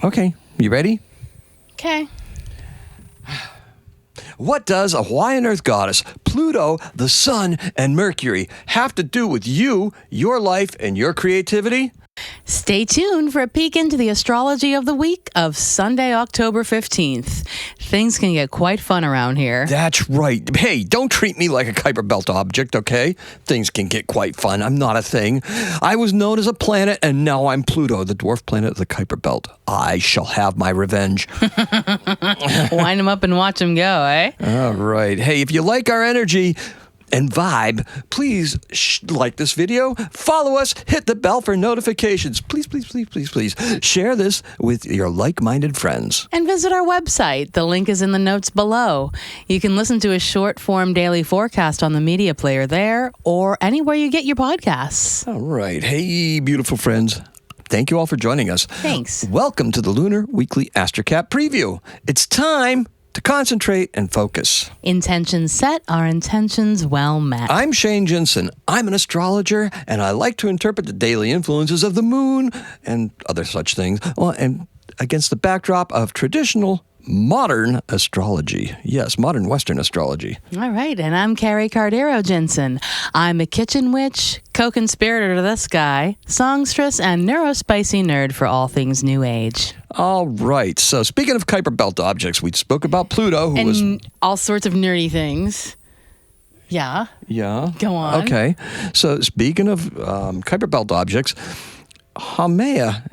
Okay, you ready? Okay. What does a Hawaiian Earth goddess, Pluto, the Sun, and Mercury have to do with you, your life, and your creativity? Stay tuned for a peek into the astrology of the week of Sunday, October 15th. Things can get quite fun around here. That's right. Hey, don't treat me like a Kuiper Belt object, okay? Things can get quite fun. I'm not a thing. I was known as a planet, and now I'm Pluto, the dwarf planet of the Kuiper Belt. I shall have my revenge. Wind them up and watch them go, eh? All right. Hey, if you like our energy and vibe, please like this video, follow us, hit the bell for notifications. Please, please, please, please, please share this with your like-minded friends. And visit our website. The link is in the notes below. You can listen to a short-form daily forecast on the media player there or anywhere you get your podcasts. All right. Hey, beautiful friends. Thank you all for joining us. Thanks. Welcome to the Lunar Weekly Astrocat Preview. It's time to concentrate and focus. Intentions set are intentions well met. I'm Shane Jensen. I'm an astrologer, and I like to interpret the daily influences of the moon and other such things, and against the backdrop of traditional modern astrology. Yes, modern Western astrology. All right, and I'm Carrie Cardero Jensen. I'm a kitchen witch, co-conspirator to this guy, songstress, and neurospicy nerd for all things New Age. All right, so speaking of Kuiper Belt objects, we spoke about Pluto, who was... And all sorts of nerdy things. Yeah. Yeah. Go on. Okay, so speaking of Kuiper Belt objects, Haumea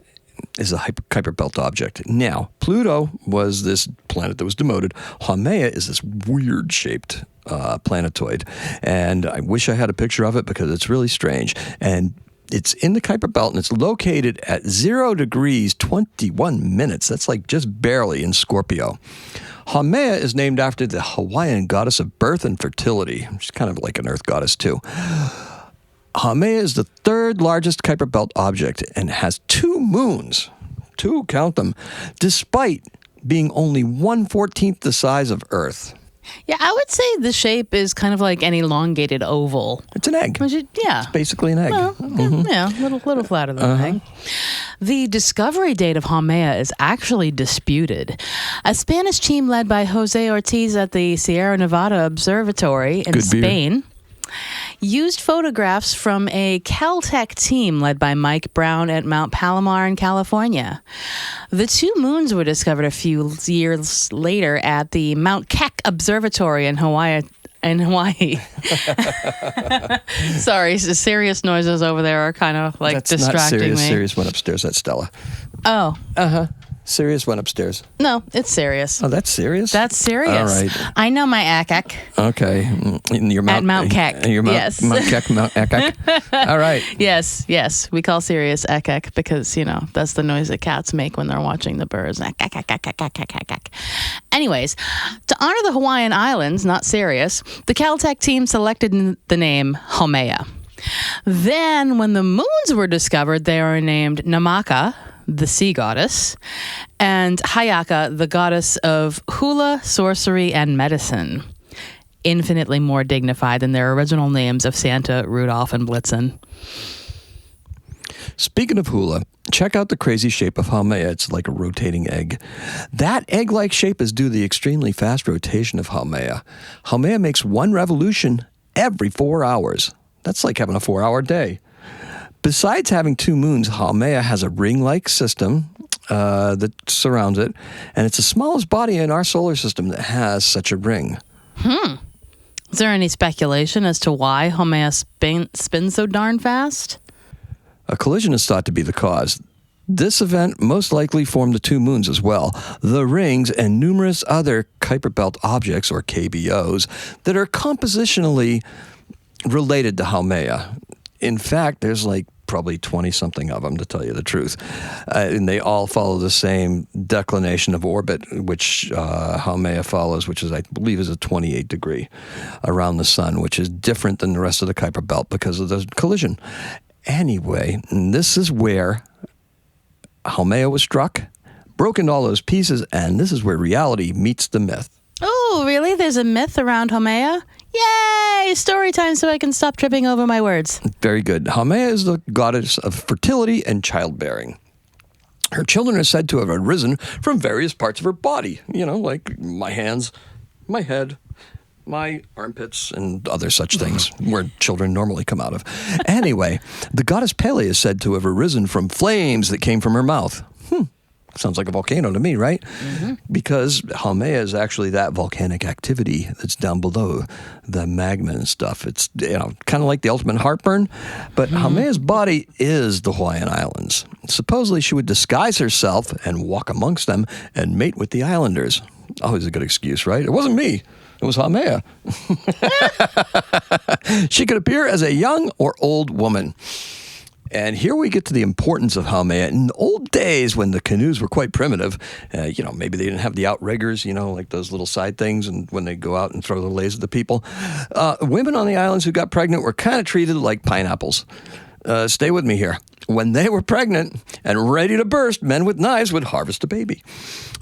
is a Kuiper Belt object. Now, Pluto was this planet that was demoted. Haumea is this weird-shaped planetoid, and I wish I had a picture of it because it's really strange. And it's in the Kuiper Belt, and it's located at 0 degrees 21 minutes. That's like just barely in Scorpio. Haumea is named after the Hawaiian goddess of birth and fertility. She's kind of like an earth goddess, too. Haumea is the third largest Kuiper Belt object and has 2 moons. 2, count them, despite being only 1/14 the size of Earth. Yeah, I would say the shape is kind of like an elongated oval. It's an egg. Yeah. It's basically an egg. Well, yeah, little flatter than an egg. The discovery date of Haumea is actually disputed. A Spanish team led by Jose Ortiz at the Sierra Nevada Observatory in Spain used photographs from a Caltech team led by Mike Brown at Mount Palomar in California. The 2 moons were discovered a few years later at the Mount Keck Observatory in Hawaii. Sorry, the serious noises over there are kind of like That's distracting not serious. me. Serious went upstairs. That's Stella. Oh. Serious went upstairs. No, it's serious. Oh, that's serious? That's serious. All right. I know my akak. Okay. In your Mount, At Mount Keck. Yes. Mount Keck, Mount Ekek. All right. Yes. We call Sirius ekek because, that's the noise that cats make when they're watching the birds. Anyways, to honor the Hawaiian Islands, not Sirius, the Caltech team selected the name Haumea. Then, when the moons were discovered, they were named Namaka, the sea goddess, and Hayaka, the goddess of hula, sorcery, and medicine. Infinitely more dignified than their original names of Santa, Rudolph, and Blitzen. Speaking of hula, check out the crazy shape of Haumea. It's like a rotating egg. That egg-like shape is due to the extremely fast rotation of Haumea. Haumea makes 1 revolution every 4 hours. That's like having a 4-hour day. Besides having 2 moons, Haumea has a ring-like system that surrounds it, and it's the smallest body in our solar system that has such a ring. Is there any speculation as to why Haumea spins so darn fast? A collision is thought to be the cause. This event most likely formed the 2 moons as well, the rings, and numerous other Kuiper Belt objects, or KBOs, that are compositionally related to Haumea. In fact, there's like probably 20-something of them, to tell you the truth. And they all follow the same declination of orbit, which Haumea follows, which is, I believe, is a 28 degree around the sun, which is different than the rest of the Kuiper Belt because of the collision. Anyway, this is where Haumea was struck, broke into all those pieces, and this is where reality meets the myth. Oh, really? There's a myth around Haumea? Yay! Story time so I can stop tripping over my words. Very good. Haumea is the goddess of fertility and childbearing. Her children are said to have arisen from various parts of her body, like my hands, my head, my armpits, and other such things where children normally come out of. Anyway, the goddess Pele is said to have arisen from flames that came from her mouth. Sounds like a volcano to me, right? Mm-hmm. Because Haumea is actually that volcanic activity that's down below the magma and stuff. It's kind of like the ultimate heartburn, but Haumea's body is the Hawaiian Islands. Supposedly, she would disguise herself and walk amongst them and mate with the islanders. Always a good excuse, right? It wasn't me. It was Haumea. She could appear as a young or old woman. And here we get to the importance of Haumea. In the old days, when the canoes were quite primitive, maybe they didn't have the outriggers, like those little side things, and when they go out and throw the lays at the people, women on the islands who got pregnant were kind of treated like pineapples. Stay with me here. When they were pregnant and ready to burst, men with knives would harvest a baby.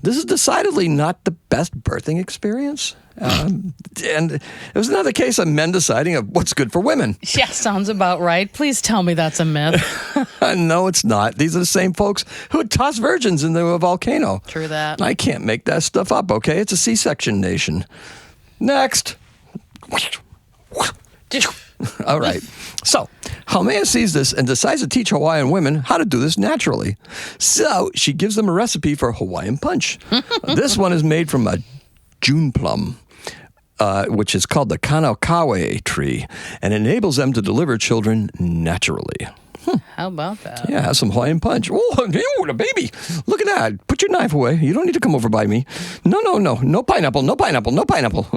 This is decidedly not the best birthing experience. And it was another case of men deciding of what's good for women. Yeah, sounds about right. Please tell me that's a myth. No, it's not. These are the same folks who would toss virgins into a volcano. True that. I can't make that stuff up, okay? It's a C-section nation. Next. All right. So, Haumea sees this and decides to teach Hawaiian women how to do this naturally. So, she gives them a recipe for Hawaiian punch. This one is made from a June plum, which is called the kanaukawe tree, and enables them to deliver children naturally. How about that? Yeah, have some Hawaiian punch. Oh, the baby. Look at that. Put your knife away. You don't need to come over by me. No. No pineapple, no pineapple, no pineapple.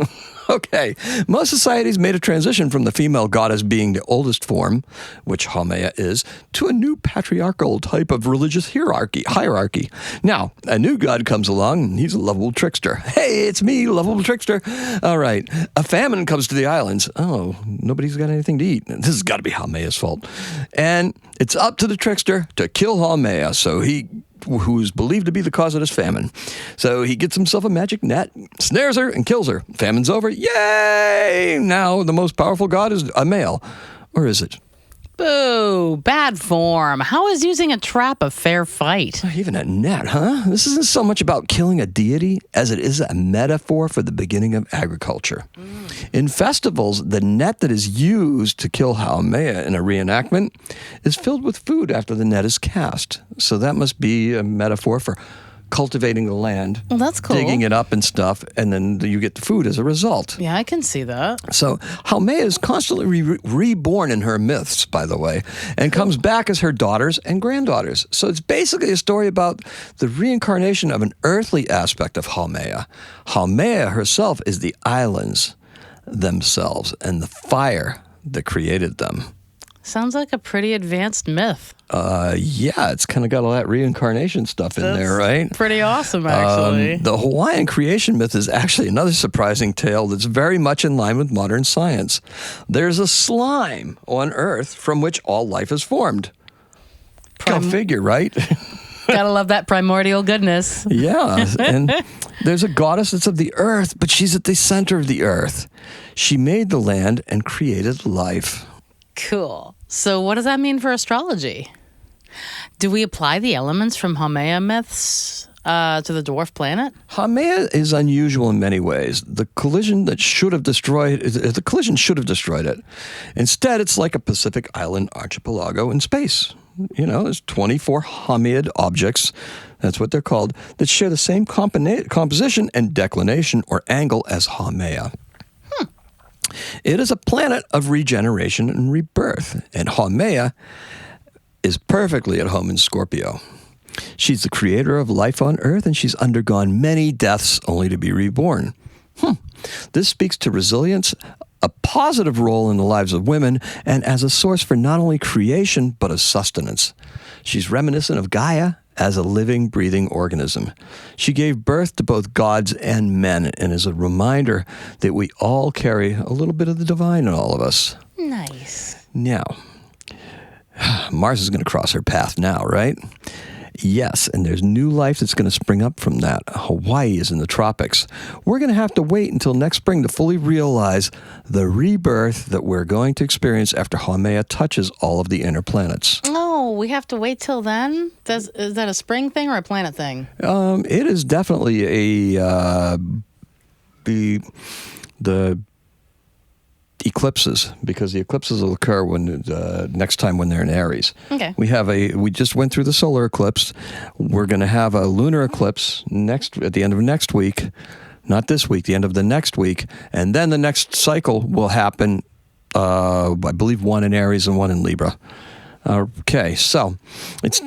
Okay. Most societies made a transition from the female goddess being the oldest form, which Haumea is, to a new patriarchal type of religious hierarchy. Now, a new god comes along, and he's a lovable trickster. Hey, it's me, lovable trickster. All right. A famine comes to the islands. Oh, nobody's got anything to eat. This has got to be Haumea's fault. And it's up to the trickster to kill Haumea, who's believed to be the cause of this famine. So he gets himself a magic net, snares her, and kills her. Famine's over. Yay! Now the most powerful god is a male. Or is it? Boo! Bad form. How is using a trap a fair fight? Even a net, huh? This isn't so much about killing a deity as it is a metaphor for the beginning of agriculture. In festivals, the net that is used to kill Haumea in a reenactment is filled with food after the net is cast. So that must be a metaphor for cultivating the land. Well, that's cool. Digging it up and stuff, and then you get the food as a result. Yeah, I can see that. So Haumea is constantly reborn in her myths, by the way, and comes back as her daughters and granddaughters. So it's basically a story about the reincarnation of an earthly aspect of Haumea. Haumea herself is the islands themselves and the fire that created them. Sounds like a pretty advanced myth. Yeah, it's kind of got all that reincarnation stuff in there, right? Pretty awesome, actually. The Hawaiian creation myth is actually another surprising tale that's very much in line with modern science. There's a slime on Earth from which all life is formed. Go figure, right? Gotta love that primordial goodness. Yeah, and there's a goddess that's of the earth, but she's at the center of the earth. She made the land and created life. Cool. So what does that mean for astrology? Do we apply the elements from Haumea myths to the dwarf planet? Haumea is unusual in many ways. The collision should have destroyed it. Instead, it's like a Pacific island archipelago in space. There's 24 Haumeid objects, that's what they're called, that share the same composition and declination or angle as Haumea. It is a planet of regeneration and rebirth, and Haumea is perfectly at home in Scorpio. She's the creator of life on Earth, and she's undergone many deaths only to be reborn. This speaks to resilience, a positive role in the lives of women, and as a source for not only creation, but of sustenance. She's reminiscent of Gaia as a living, breathing organism. She gave birth to both gods and men and is a reminder that we all carry a little bit of the divine in all of us. Nice. Now, Mars is going to cross her path now, right? Yes, and there's new life that's going to spring up from that. Hawaii is in the tropics. We're going to have to wait until next spring to fully realize the rebirth that we're going to experience after Haumea touches all of the inner planets. Oh, Wow, we have to wait till then? Is that a spring thing or a planet thing? It is definitely the eclipses, because the eclipses will occur when next time when they're in Aries. Okay. We just went through the solar eclipse. We're going to have a lunar eclipse at the end of next week, not this week, the end of the next week, and then the next cycle will happen. I believe one in Aries and one in Libra. Okay, so it's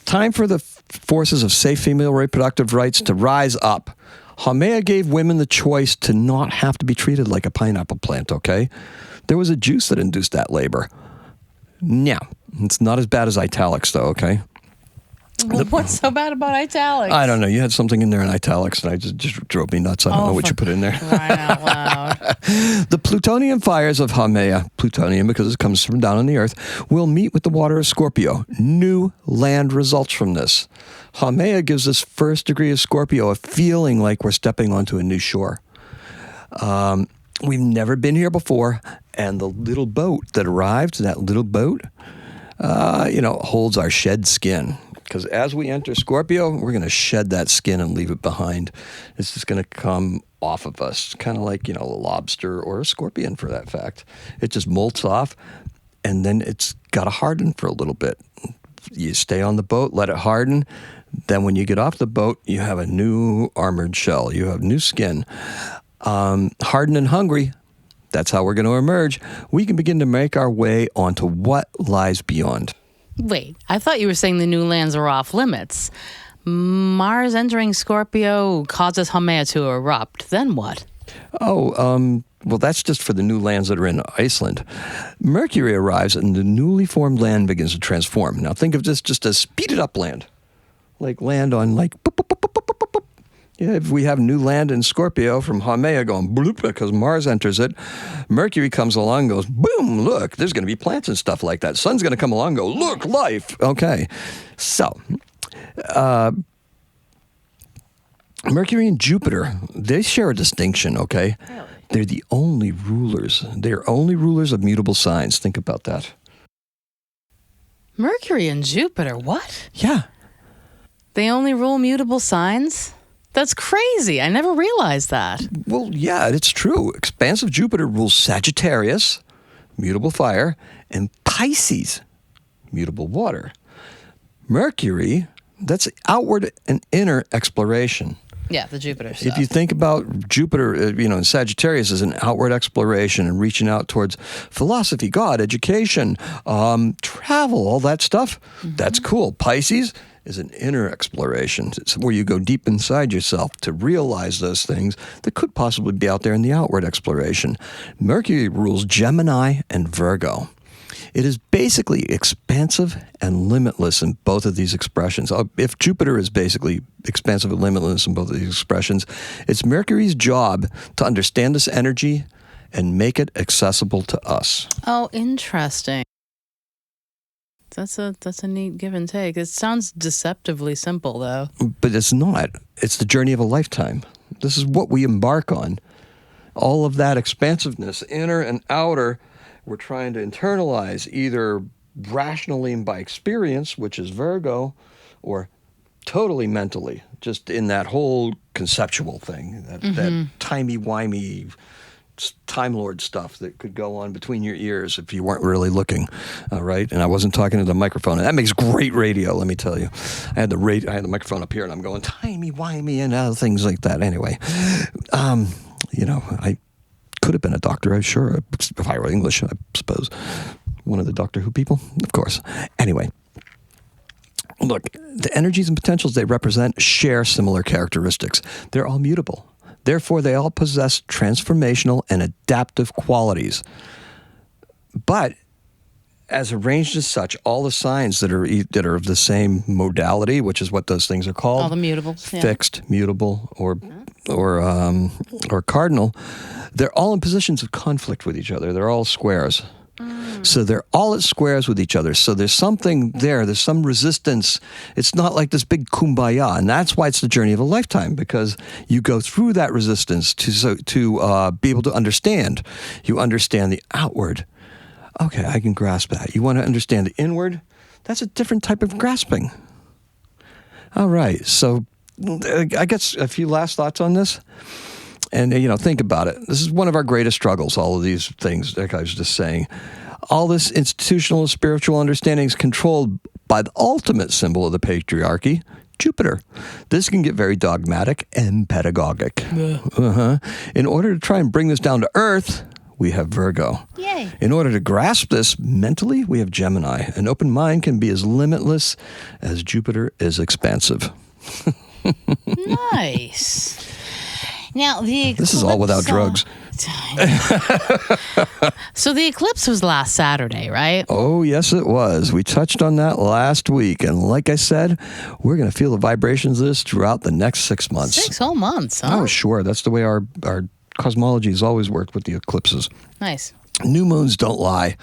time for the forces of safe female reproductive rights to rise up. Haumea gave women the choice to not have to be treated like a pineapple plant, okay? There was a juice that induced that labor. Now, it's not as bad as italics, though, okay? Well, what's so bad about italics? I don't know. You had something in there in italics, and I just drove me nuts. I don't know what you put in there. Crying out loud. The plutonium fires of Haumea, plutonium because it comes from down on the Earth, will meet with the water of Scorpio. New land results from this. Haumea gives this first degree of Scorpio a feeling like we're stepping onto a new shore. We've never been here before, and the little boat that arrived, holds our shed skin. Because as we enter Scorpio, we're going to shed that skin and leave it behind. It's just going to come off of us, kind of like, a lobster or a scorpion for that fact. It just molts off, and then it's got to harden for a little bit. You stay on the boat, let it harden. Then when you get off the boat, you have a new armored shell. You have new skin. Hardened and hungry, that's how we're going to emerge. We can begin to make our way onto what lies beyond. Wait, I thought you were saying the new lands are off limits. Mars entering Scorpio causes Haumea to erupt. Then what? Well, that's just for the new lands that are in Iceland. Mercury arrives and the newly formed land begins to transform. Now think of this just as speeded up land. Like land on boop, boop, boop, boop, boop, boop, boop. Yeah, if we have new land in Scorpio from Haumea going bloop because Mars enters it, Mercury comes along and goes, boom, look, there's going to be plants and stuff like that. Sun's going to come along and go, look, life. Okay. So, Mercury and Jupiter, they share a distinction, okay? Really? They're the only rulers. They're only rulers of mutable signs. Think about that. Mercury and Jupiter, what? Yeah. They only rule mutable signs? That's crazy. I never realized that. Well, yeah, it's true. Expansive Jupiter rules Sagittarius, mutable fire, and Pisces, mutable water. Mercury, that's outward and inner exploration. Yeah, the Jupiter stuff. If you think about Jupiter, in Sagittarius as an outward exploration and reaching out towards philosophy, God, education, travel, all that stuff, that's cool. Pisces is an inner exploration. It's where you go deep inside yourself to realize those things that could possibly be out there in the outward exploration. Mercury rules Gemini and Virgo. It is basically expansive and limitless in both of these expressions. If Jupiter is basically expansive and limitless in both of these expressions, it's Mercury's job to understand this energy and make it accessible to us. Oh, interesting. That's a neat give and take. It sounds deceptively simple, though. But it's not. It's the journey of a lifetime. This is what we embark on. All of that expansiveness, inner and outer, we're trying to internalize either rationally and by experience, which is Virgo, or totally mentally, just in that whole conceptual thing, that timey-wimey Time Lord stuff that could go on between your ears if you weren't really looking, right? And I wasn't talking to the microphone. And that makes great radio, let me tell you. I had the microphone up here, and I'm going timey-wimey and other things like that. Anyway, I could have been a doctor, I'm sure, if I were English, I suppose. One of the Doctor Who people, of course. Anyway, look, the energies and potentials they represent share similar characteristics. They're all mutable. Therefore, they all possess transformational and adaptive qualities. But as arranged as such, all the signs that are of the same modality, which is what those things are called, all the mutables, fixed, mutable, or cardinal, they're all in positions of conflict with each other. They're all squares. So they're all at squares with each other. So there's something there. There's some resistance. It's not like this big kumbaya. And that's why it's the journey of a lifetime, because you go through that resistance to be able to understand. You understand the outward. Okay, I can grasp that. You want to understand the inward. That's a different type of grasping. All right. So I guess a few last thoughts on this. And, think about it. This is one of our greatest struggles, all of these things, like I was just saying. All this institutional and spiritual understanding is controlled by the ultimate symbol of the patriarchy, Jupiter. This can get very dogmatic and pedagogic. In order to try and bring this down to earth, we have Virgo. Yay. In order to grasp this mentally, we have Gemini. An open mind can be as limitless as Jupiter is expansive. Nice. Now, the eclipse... This is all without drugs. So the eclipse was last Saturday, right? Oh, yes, it was. We touched on that last week. And like I said, we're going to feel the vibrations of this throughout the next 6 months. 6 whole months, huh? Oh, sure. That's the way our cosmology has always worked with the eclipses. Nice. New moons don't lie.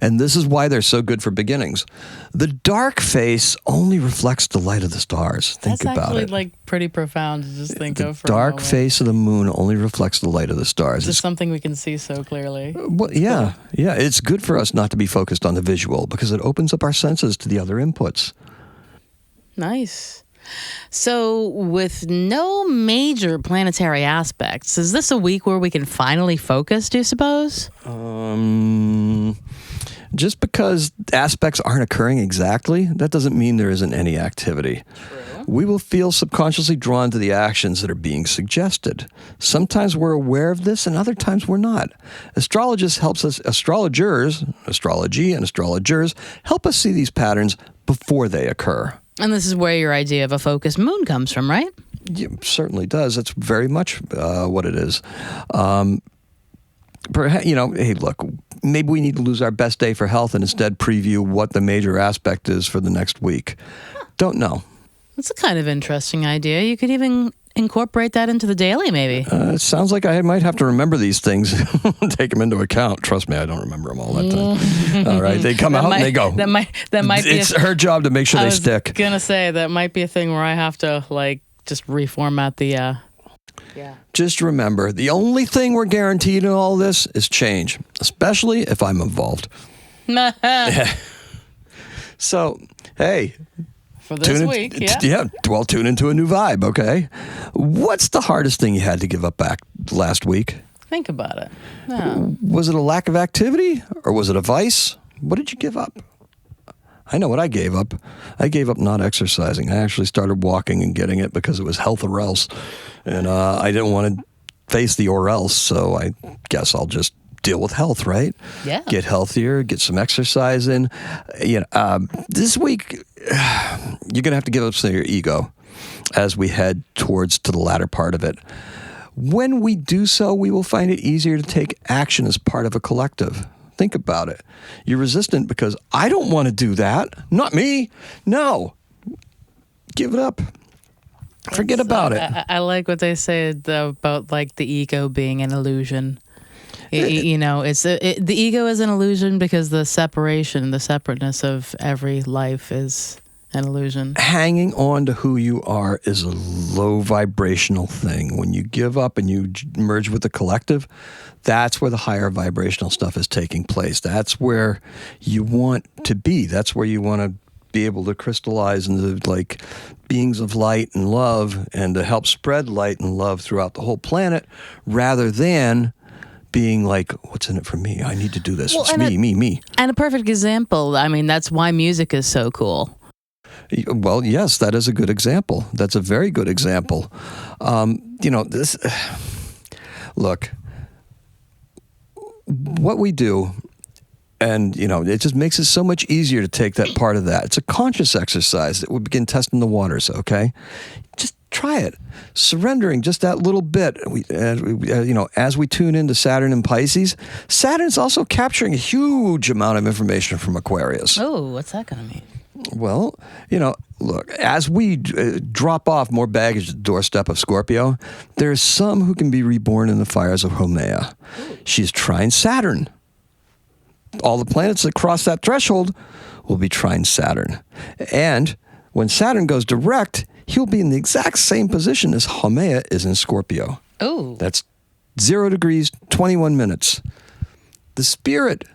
And this is why they're so good for beginnings. The dark face only reflects the light of the stars. Think about it. That's actually pretty profound to just think of for The a dark moment. face of the moon only reflects the light of the stars. Just something we can see so clearly. Well, yeah. It's good for us not to be focused on the visual because it opens up our senses to the other inputs. Nice. So, with no major planetary aspects, is this a week where we can finally focus, do you suppose? Just because aspects aren't occurring exactly, that doesn't mean there isn't any activity. True. We will feel subconsciously drawn to the actions that are being suggested. Sometimes we're aware of this and other times we're not. Astrology and astrologers help us see these patterns before they occur. And this is where your idea of a focused moon comes from, right? Yeah, certainly does. That's very much what it is. Perhaps, hey, look, maybe we need to lose our best day for health and instead preview what the major aspect is for the next week. Don't know. That's a kind of interesting idea. You could even incorporate that into the daily, maybe. It sounds like I might have to remember these things, take them into account. Trust me, I don't remember them all that time. All right, they come out and they go. That might be. It's her job to make sure they stick. I was gonna say that might be a thing where I have to just reformat the. Yeah. Just remember, the only thing we're guaranteed in all this is change, especially if I'm involved. So, hey. For this week, yeah. Well, tune into a new vibe, okay? What's the hardest thing you had to give up back last week? Think about it. No. Was it a lack of activity or was it a vice? What did you give up? I know what I gave up. I gave up not exercising. I actually started walking and getting it because it was health or else. And I didn't want to face the or else, so I guess I'll just deal with health, right? Yeah. Get healthier, get some exercise in. This week, you're going to have to give up some of your ego as we head to the latter part of it. When we do so, we will find it easier to take action as part of a collective. Think about it. You're resistant because I don't want to do that. Not me. No. Give it up. Forget about it. I like what they say about the ego being an illusion. It's the ego is an illusion because the separateness of every life is an illusion. Hanging on to who you are is a low vibrational thing. When you give up and you merge with the collective, that's where the higher vibrational stuff is taking place. That's where you want to be. That's where you want to be able to crystallize into beings of light and love and to help spread light and love throughout the whole planet rather than being what's in it for me? I need to do this. It's me. And a perfect example, that's why music is so cool. Well, yes, that is a good example. That's a very good example. Look, what we do, and, it just makes it so much easier to take that part of that. It's a conscious exercise that we begin testing the waters, okay? Just try it. Surrendering just that little bit. As we tune into Saturn and Pisces, Saturn's also capturing a huge amount of information from Aquarius. Oh, what's that going to mean? Well, look, as we drop off more baggage at the doorstep of Scorpio, there's some who can be reborn in the fires of Haumea. She's trine Saturn. All the planets that cross that threshold will be trine Saturn. And when Saturn goes direct, he'll be in the exact same position as Haumea is in Scorpio. Oh. That's 0 degrees, 21 minutes. The spirit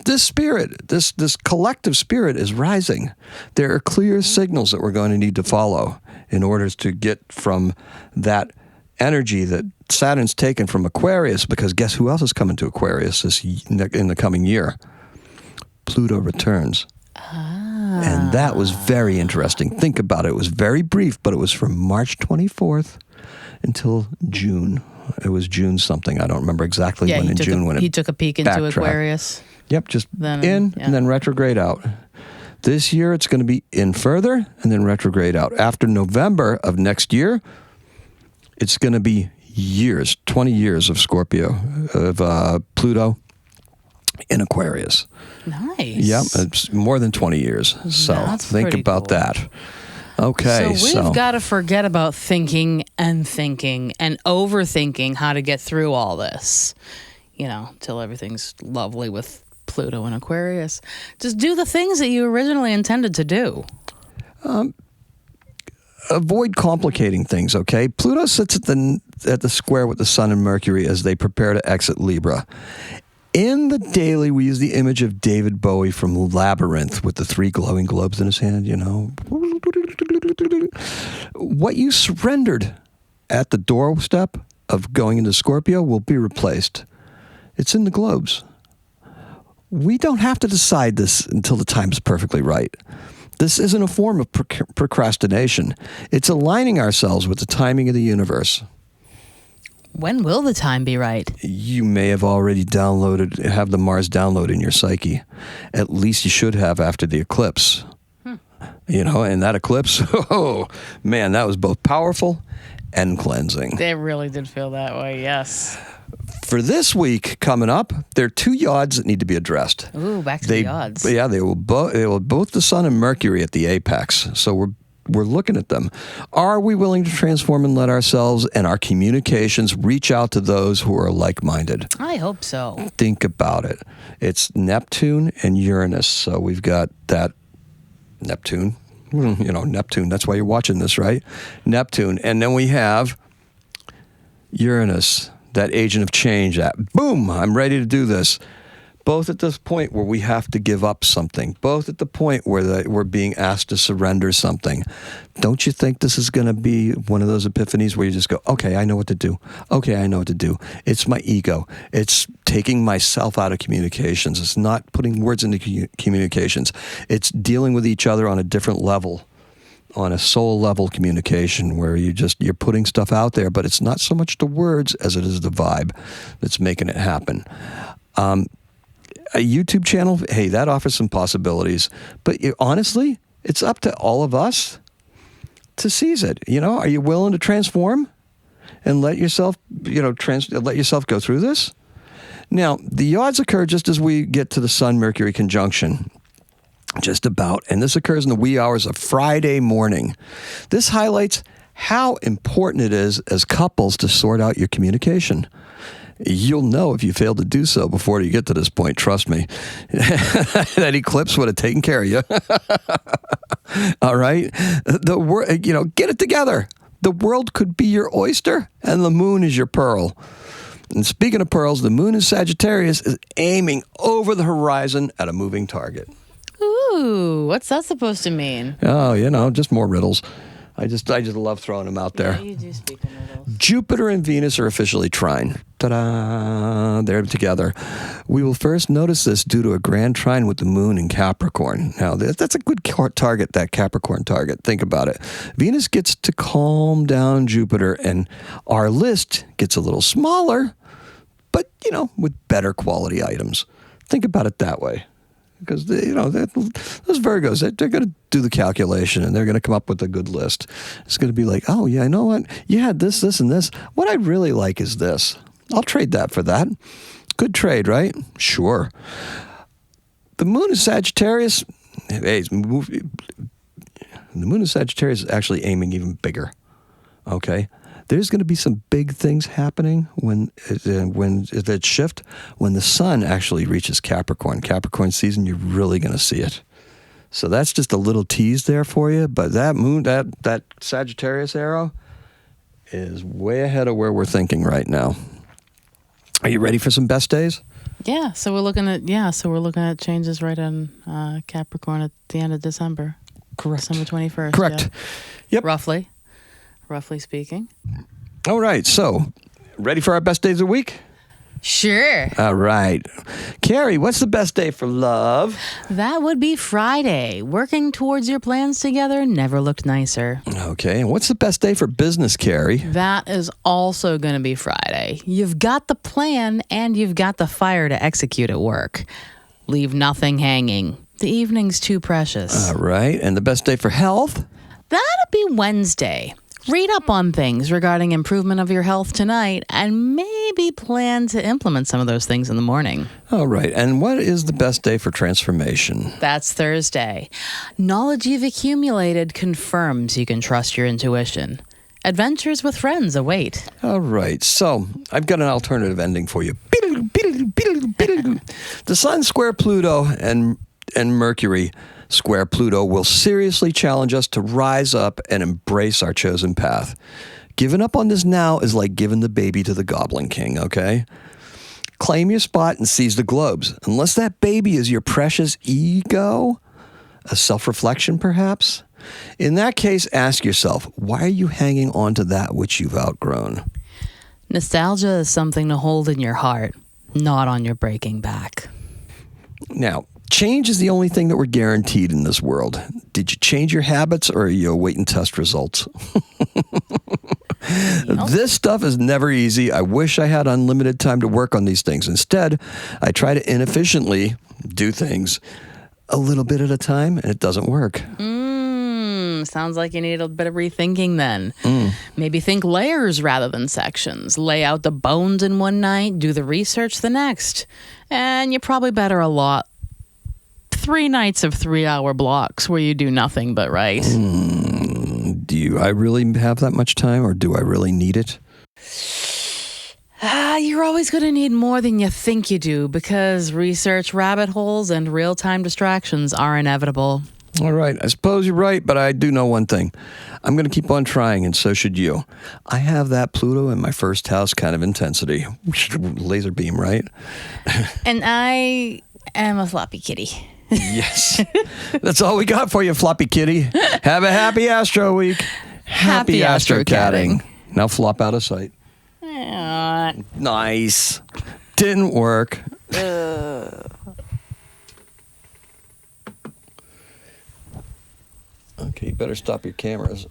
this spirit, this collective spirit is rising. There are clear signals that we're going to need to follow in order to get from that energy that Saturn's taken from Aquarius, because guess who else is coming to Aquarius in the coming year? Pluto returns. And that was very interesting. Think about it. It was very brief, but it was from March 24th until June. It was June something. I don't remember exactly when in June when he took a peek into Aquarius. Yep, just and then retrograde out. This year it's going to be in further and then retrograde out. After November of next year, it's going to be years, 20 years of Scorpio, of Pluto in Aquarius. Nice. Yep, it's more than 20 years. So think about that. Okay. So we've got to forget about thinking and overthinking how to get through all this, till everything's lovely with Pluto and Aquarius. Just do the things that you originally intended to do. Avoid complicating things, okay? Pluto sits at the square with the Sun and Mercury as they prepare to exit Libra. In the daily, we use the image of David Bowie from Labyrinth with the 3 glowing globes in his hand, What you surrendered at the doorstep of going into Scorpio will be replaced. It's in the globes. We don't have to decide this until the time is perfectly right. This isn't a form of procrastination. It's aligning ourselves with the timing of the universe. When will the time be right? You may have already have the Mars download in your psyche. At least you should have after the eclipse. And that eclipse, oh, man, that was both powerful and cleansing. It really did feel that way, yes. For this week coming up, there are 2 yods that need to be addressed. Ooh, back to the yods. Yeah, they will both the Sun and Mercury at the apex. So we're looking at them. Are we willing to transform and let ourselves and our communications reach out to those who are like-minded? I hope so. Think about it. It's Neptune and Uranus. So we've got that Neptune. Neptune. That's why you're watching this, right? Neptune. And then we have Uranus, that agent of change, that boom, I'm ready to do this. Both at this point where we have to give up something, both at the point where we're being asked to surrender something. Don't you think this is going to be one of those epiphanies where you just go, okay, I know what to do. Okay, I know what to do. It's my ego. It's taking myself out of communications. It's not putting words into communications. It's dealing with each other on a different level, on a soul level communication where you're putting stuff out there, but it's not so much the words as it is the vibe that's making it happen. A YouTube channel, hey, that offers some possibilities. But honestly, it's up to all of us to seize it. Are you willing to transform and let yourself, let yourself go through this? Now, the odds occur just as we get to the Sun-Mercury conjunction. Just about. And this occurs in the wee hours of Friday morning. This highlights how important it is as couples to sort out your communication. You'll know if you fail to do so before you get to this point. Trust me. That eclipse would have taken care of you. All right? Get it together. The world could be your oyster and the moon is your pearl. And speaking of pearls, the moon in Sagittarius is aiming over the horizon at a moving target. Ooh, what's that supposed to mean? Oh, just more riddles. I just love throwing them out there. Yeah, you do speak in riddles. Jupiter and Venus are officially trine. Ta-da! They're together. We will first notice this due to a grand trine with the moon in Capricorn. Now, that's a good target, that Capricorn target. Think about it. Venus gets to calm down Jupiter, and our list gets a little smaller, but, with better quality items. Think about it that way. Because, those Virgos, they're going to do the calculation and they're going to come up with a good list. It's going to be like, oh, yeah, I know what? You had this, this, and this. What I'd really like is this. I'll trade that for that. Good trade, right? Sure. The moon in Sagittarius, the moon in Sagittarius is actually aiming even bigger. Okay? There's going to be some big things happening when that shift, when the sun actually reaches Capricorn season, you're really going to see it. So that's just a little tease there for you. But that moon, that Sagittarius arrow is way ahead of where we're thinking right now. Are you ready for some best days? Yeah, so we're looking at changes right on Capricorn at the end of December. Correct. December 21st. Correct. Yeah. Yep. Roughly speaking. All right. So, ready for our best days of the week? Sure. All right. Carrie, what's the best day for love? That would be Friday. Working towards your plans together never looked nicer. Okay. And what's the best day for business, Carrie? That is also going to be Friday. You've got the plan and you've got the fire to execute at work. Leave nothing hanging. The evening's too precious. All right. And the best day for health? That'd be Wednesday. Read up on things regarding improvement of your health tonight and maybe plan to implement some of those things in the morning. All right. And what is the best day for transformation? That's Thursday. Knowledge you've accumulated confirms you can trust your intuition. Adventures with friends await. All right. So I've got an alternative ending for you. The Sun square Pluto and Mercury square Pluto will seriously challenge us to rise up and embrace our chosen path. Giving up on this now is like giving the baby to the Goblin King, okay? Claim your spot and seize the globes. Unless that baby is your precious ego, a self-reflection perhaps. In that case, ask yourself, why are you hanging on to that which you've outgrown? Nostalgia is something to hold in your heart, not on your breaking back. Now, change is the only thing that we're guaranteed in this world. Did you change your habits or are you awaiting test results? This stuff is never easy. I wish I had unlimited time to work on these things. Instead, I try to inefficiently do things a little bit at a time, and it doesn't work. Sounds like you need a bit of rethinking then. Maybe think layers rather than sections. Lay out the bones in one night, do the research the next. And you're probably better a lot 3 nights of 3-hour blocks where you do nothing but write. Do I really have that much time, or do I really need it? You're always going to need more than you think you do because research rabbit holes and real-time distractions are inevitable. All right. I suppose you're right, but I do know one thing. I'm going to keep on trying, and so should you. I have that Pluto in my first house kind of intensity. Laser beam, right? And I am a floppy kitty. Yes. That's all we got for you, floppy kitty. Have a happy Astro week. Happy Astrocatting. Now flop out of sight. Yeah. Nice. Didn't work. Okay, you better stop your cameras.